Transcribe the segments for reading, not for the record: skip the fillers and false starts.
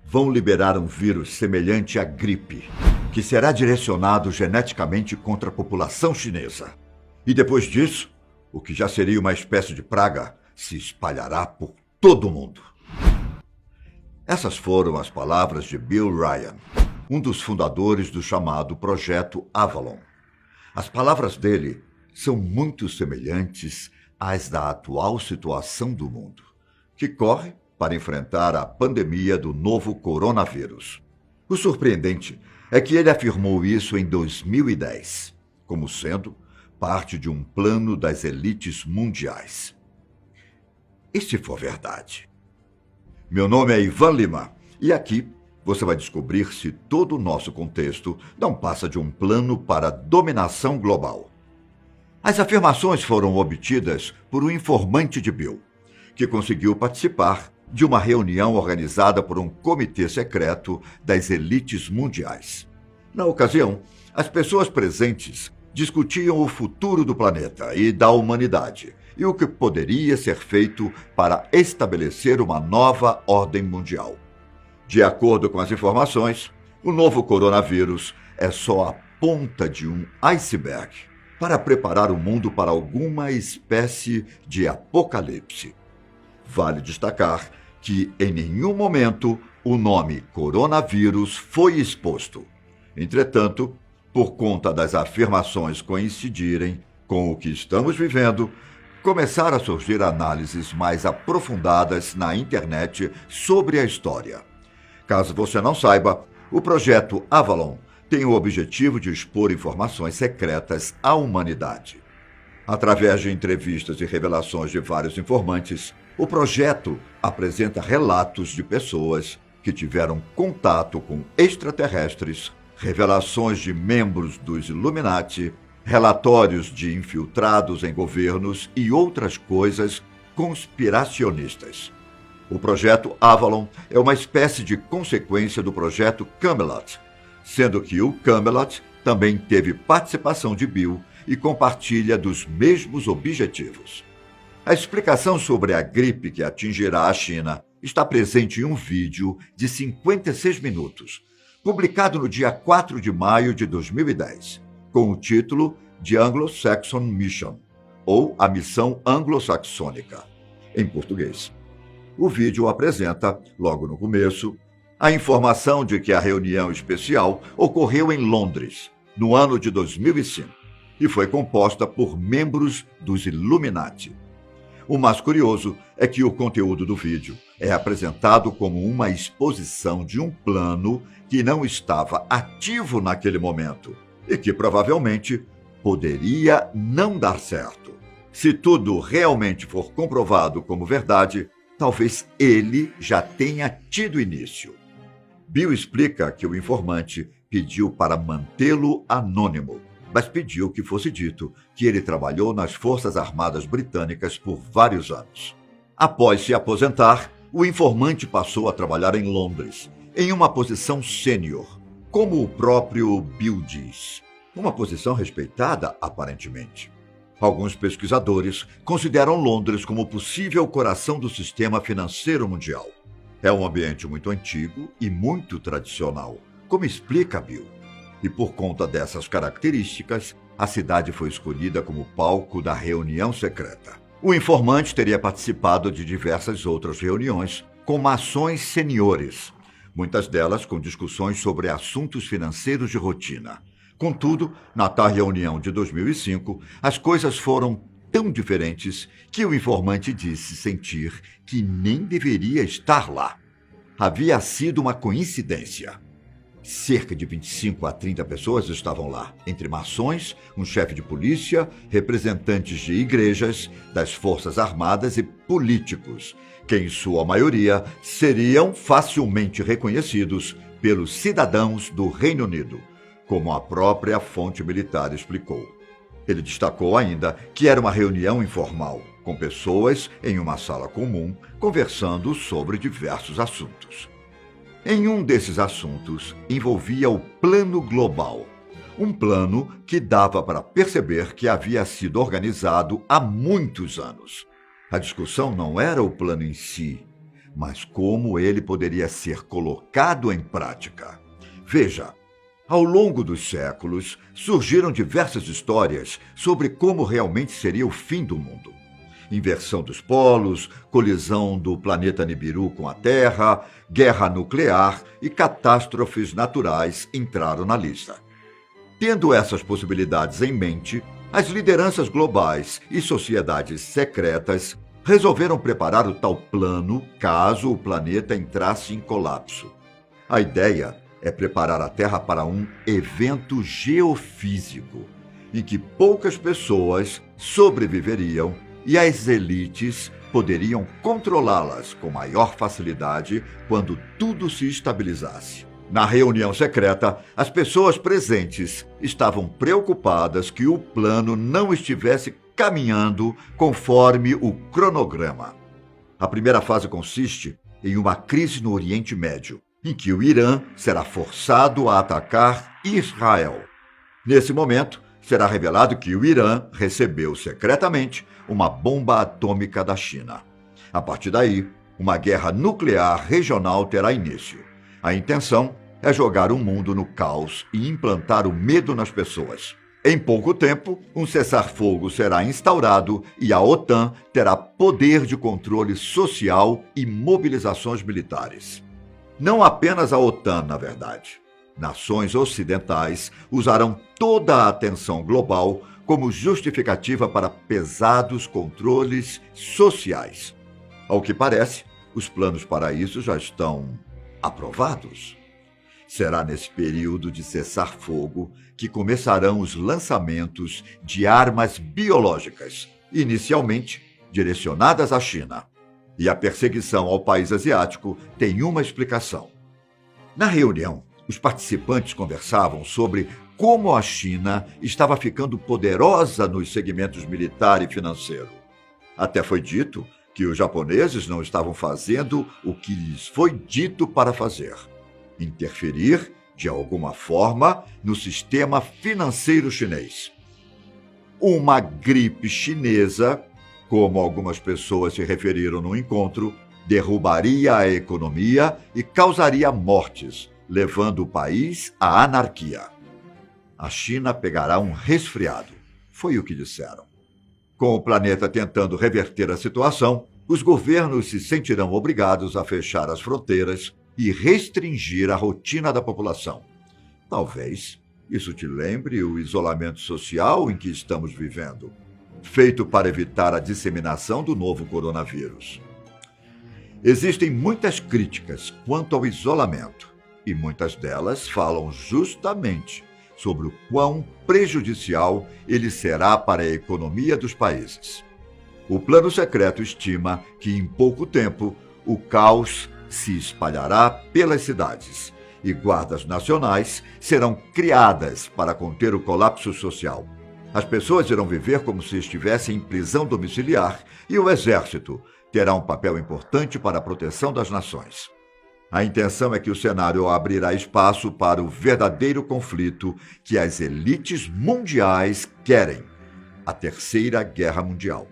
vão liberar um vírus semelhante à gripe, que será direcionado geneticamente contra a população chinesa. E depois disso, o que já seria uma espécie de praga se espalhará por todo o mundo. Essas foram as palavras de Bill Ryan, um dos fundadores do chamado Projeto Avalon. As palavras dele são muito semelhantes às da atual situação do mundo, que corre para enfrentar a pandemia do novo coronavírus. O surpreendente é que ele afirmou isso em 2010, como sendo parte de um plano das elites mundiais. E se for verdade? Meu nome é Ivan Lima e aqui você vai descobrir se todo o nosso contexto não passa de um plano para dominação global. As afirmações foram obtidas por um informante de Bill, que conseguiu participar de uma reunião organizada por um comitê secreto das elites mundiais. Na ocasião, as pessoas presentes discutiam o futuro do planeta e da humanidade e o que poderia ser feito para estabelecer uma nova ordem mundial. De acordo com as informações, o novo coronavírus é só a ponta de um iceberg para preparar o mundo para alguma espécie de apocalipse. Vale destacar que em nenhum momento o nome coronavírus foi exposto. Entretanto, por conta das afirmações coincidirem com o que estamos vivendo, começaram a surgir análises mais aprofundadas na internet sobre a história. Caso você não saiba, o projeto Avalon tem o objetivo de expor informações secretas à humanidade. Através de entrevistas e revelações de vários informantes, o projeto apresenta relatos de pessoas que tiveram contato com extraterrestres, revelações de membros dos Illuminati, relatórios de infiltrados em governos e outras coisas conspiracionistas. O projeto Avalon é uma espécie de consequência do projeto Camelot, sendo que o Camelot também teve participação de Bill e compartilha dos mesmos objetivos. A explicação sobre a gripe que atingirá a China está presente em um vídeo de 56 minutos, publicado no dia 4 de maio de 2010, com o título The Anglo-Saxon Mission, ou a Missão Anglo-Saxônica, em português. O vídeo apresenta, logo no começo, a informação de que a reunião especial ocorreu em Londres, no ano de 2005, e foi composta por membros dos Illuminati. O mais curioso é que o conteúdo do vídeo é apresentado como uma exposição de um plano que não estava ativo naquele momento e que provavelmente poderia não dar certo. Se tudo realmente for comprovado como verdade, talvez ele já tenha tido início. Bill explica que o informante pediu para mantê-lo anônimo, mas pediu que fosse dito que ele trabalhou nas Forças Armadas Britânicas por vários anos. Após se aposentar, o informante passou a trabalhar em Londres, em uma posição sênior, como o próprio Bill diz. Uma posição respeitada, aparentemente. Alguns pesquisadores consideram Londres como possível coração do sistema financeiro mundial. É um ambiente muito antigo e muito tradicional, como explica Bill. E por conta dessas características, a cidade foi escolhida como palco da reunião secreta. O informante teria participado de diversas outras reuniões com maçons seniores, muitas delas com discussões sobre assuntos financeiros de rotina. Contudo, na tal reunião de 2005, as coisas foram tão diferentes que o informante disse sentir que nem deveria estar lá. Havia sido uma coincidência. Cerca de 25 a 30 pessoas estavam lá, entre maçons, um chefe de polícia, representantes de igrejas, das Forças Armadas e políticos, que em sua maioria seriam facilmente reconhecidos pelos cidadãos do Reino Unido, como a própria fonte militar explicou. Ele destacou ainda que era uma reunião informal, com pessoas em uma sala comum conversando sobre diversos assuntos. Em um desses assuntos envolvia o Plano Global, um plano que dava para perceber que havia sido organizado há muitos anos. A discussão não era o plano em si, mas como ele poderia ser colocado em prática. Veja, ao longo dos séculos, surgiram diversas histórias sobre como realmente seria o fim do mundo. Inversão dos polos, colisão do planeta Nibiru com a Terra, guerra nuclear e catástrofes naturais entraram na lista. Tendo essas possibilidades em mente, as lideranças globais e sociedades secretas resolveram preparar o tal plano caso o planeta entrasse em colapso. A ideia é preparar a Terra para um evento geofísico, em que poucas pessoas sobreviveriam e as elites poderiam controlá-las com maior facilidade quando tudo se estabilizasse. Na reunião secreta, as pessoas presentes estavam preocupadas que o plano não estivesse caminhando conforme o cronograma. A primeira fase consiste em uma crise no Oriente Médio, em que o Irã será forçado a atacar Israel. Nesse momento, será revelado que o Irã recebeu secretamente uma bomba atômica da China. A partir daí, uma guerra nuclear regional terá início. A intenção é jogar o mundo no caos e implantar o medo nas pessoas. Em pouco tempo, um cessar-fogo será instaurado e a OTAN terá poder de controle social e mobilizações militares. Não apenas a OTAN, na verdade. Nações ocidentais usarão toda a atenção global como justificativa para pesados controles sociais. Ao que parece, os planos para isso já estão aprovados. Será nesse período de cessar-fogo que começarão os lançamentos de armas biológicas, inicialmente direcionadas à China. E a perseguição ao país asiático tem uma explicação. Na reunião, os participantes conversavam sobre como a China estava ficando poderosa nos segmentos militar e financeiro. Até foi dito que os japoneses não estavam fazendo o que lhes foi dito para fazer: interferir, de alguma forma, no sistema financeiro chinês. Uma gripe chinesa, como algumas pessoas se referiram no encontro, derrubaria a economia e causaria mortes, levando o país à anarquia. A China pegará um resfriado, foi o que disseram. Com o planeta tentando reverter a situação, os governos se sentirão obrigados a fechar as fronteiras e restringir a rotina da população. Talvez isso te lembre o isolamento social em que estamos vivendo, feito para evitar a disseminação do novo coronavírus. Existem muitas críticas quanto ao isolamento, e muitas delas falam justamente sobre o quão prejudicial ele será para a economia dos países. O plano secreto estima que, em pouco tempo, o caos se espalhará pelas cidades e guardas nacionais serão criadas para conter o colapso social. As pessoas irão viver como se estivessem em prisão domiciliar e o exército terá um papel importante para a proteção das nações. A intenção é que o cenário abrirá espaço para o verdadeiro conflito que as elites mundiais querem: a Terceira Guerra Mundial.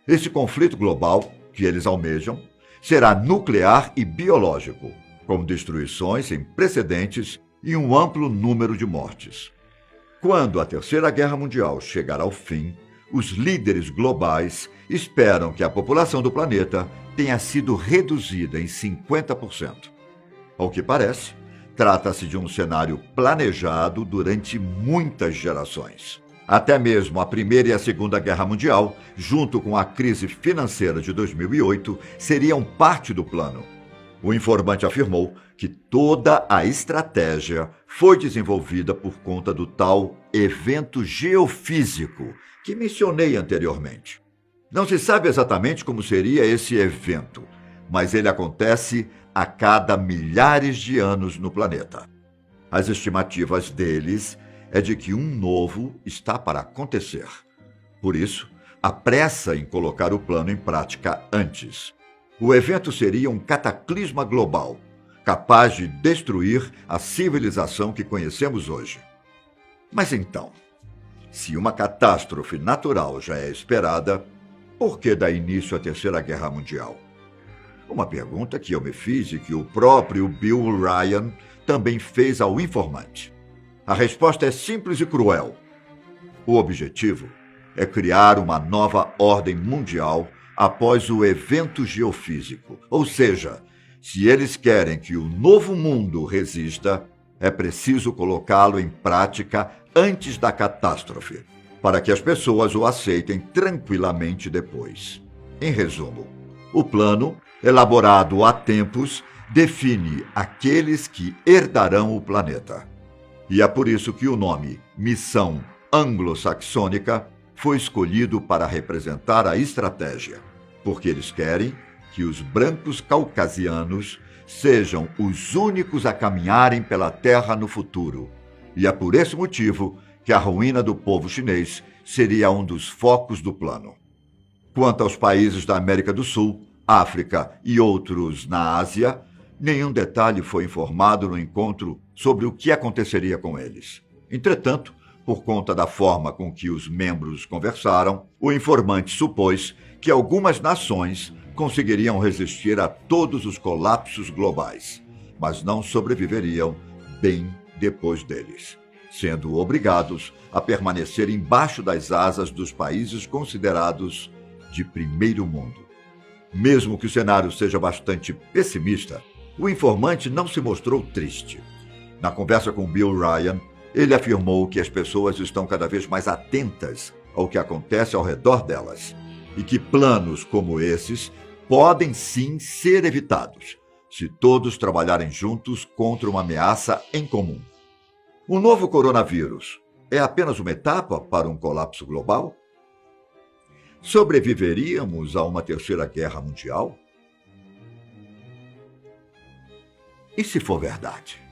Esse conflito global, que eles almejam, será nuclear e biológico, com destruições sem precedentes e um amplo número de mortes. Quando a Terceira Guerra Mundial chegar ao fim, os líderes globais esperam que a população do planeta tenha sido reduzida em 50%. Ao que parece, trata-se de um cenário planejado durante muitas gerações. Até mesmo a Primeira e a Segunda Guerra Mundial, junto com a crise financeira de 2008, seriam parte do plano. O informante afirmou que toda a estratégia foi desenvolvida por conta do tal evento geofísico que mencionei anteriormente. Não se sabe exatamente como seria esse evento, mas ele acontece a cada milhares de anos no planeta. As estimativas deles é de que um novo está para acontecer. Por isso, há pressa em colocar o plano em prática antes. O evento seria um cataclisma global, capaz de destruir a civilização que conhecemos hoje. Mas então, se uma catástrofe natural já é esperada, por que dar início à Terceira Guerra Mundial? Uma pergunta que eu me fiz e que o próprio Bill Ryan também fez ao informante. A resposta é simples e cruel. O objetivo é criar uma nova ordem mundial após o evento geofísico. Ou seja, se eles querem que o novo mundo resista, é preciso colocá-lo em prática antes da catástrofe, para que as pessoas o aceitem tranquilamente depois. Em resumo, o plano, elaborado há tempos, define aqueles que herdarão o planeta. E é por isso que o nome Missão Anglo-Saxônica foi escolhido para representar a estratégia, porque eles querem que os brancos caucasianos sejam os únicos a caminharem pela Terra no futuro. E é por esse motivo que a ruína do povo chinês seria um dos focos do plano. Quanto aos países da América do Sul, África e outros na Ásia, nenhum detalhe foi informado no encontro sobre o que aconteceria com eles. Entretanto, por conta da forma com que os membros conversaram, o informante supôs que algumas nações conseguiriam resistir a todos os colapsos globais, mas não sobreviveriam bem depois deles, sendo obrigados a permanecer embaixo das asas dos países considerados de primeiro mundo. Mesmo que o cenário seja bastante pessimista, o informante não se mostrou triste. Na conversa com Bill Ryan, ele afirmou que as pessoas estão cada vez mais atentas ao que acontece ao redor delas e que planos como esses podem sim ser evitados, se todos trabalharem juntos contra uma ameaça em comum. O novo coronavírus é apenas uma etapa para um colapso global? Sobreviveríamos a uma terceira guerra mundial? E se for verdade?